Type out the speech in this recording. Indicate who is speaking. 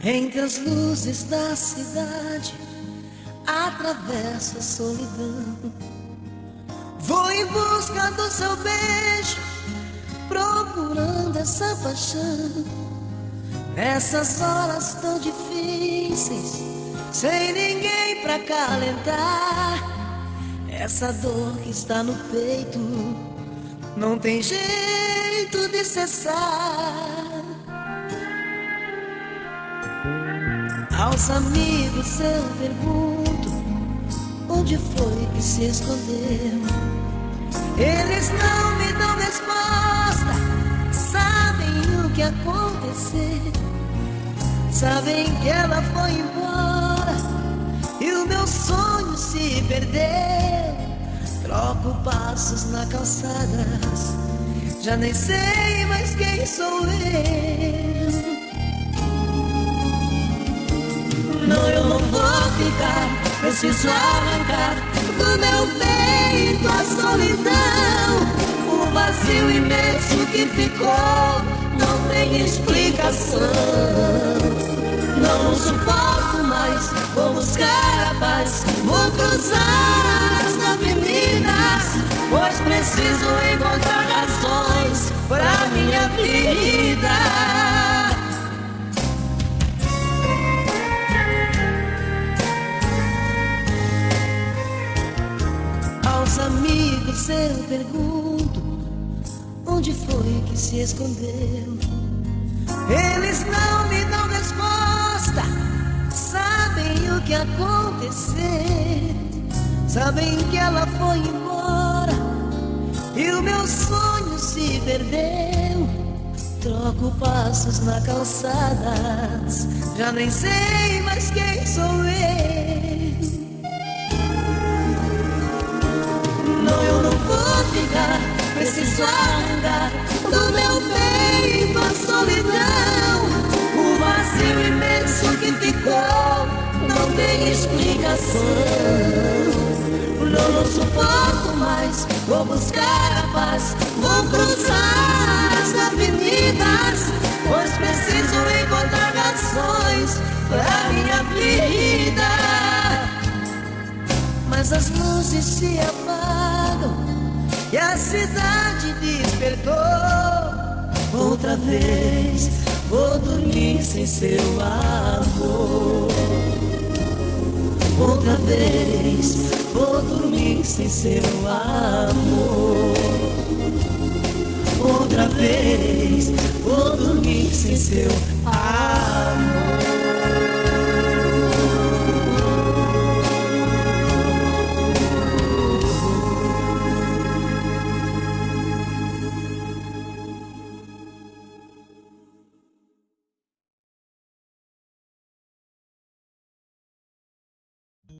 Speaker 1: Entre as luzes da cidade, atravesso a solidão. Vou em busca do seu beijo, procurando essa paixão. Nessas horas tão difíceis, sem ninguém pra calentar, essa dor que está no peito não tem jeito de cessar. Aos amigos eu pergunto onde foi que se escondeu. Eles não me dão resposta, sabem o que aconteceu. Sabem que ela foi embora e o meu sonho se perdeu. Troco passos na calçada, já nem sei mais quem sou eu. Não, eu não vou ficar, preciso arrancar do meu peito a solidão. O vazio imenso que ficou não tem explicação. Não suporto mais, vou buscar a paz, vou cruzar as avenidas, pois preciso encontrar razões pra minha vida. Aos amigos eu pergunto onde foi que se escondeu. Eles não me dão resposta, sabem o que aconteceu. Sabem que ela foi embora e o meu sonho se perdeu. Troco passos na calçada, já nem sei mais quem sou eu. Não, eu não vou ficar, preciso arrancar do meu peito a solidão. O vazio imenso que ficou não tem explicação. Não suporto mais, vou buscar a paz, vou cruzar as avenidas, pois preciso encontrar razões pra minha vida. Mas as luzes se apagam e a cidade despertou. Outra vez vou dormir sem seu amor. Outra vez vou dormir sem seu amor. Outra vez vou dormir sem seu amor.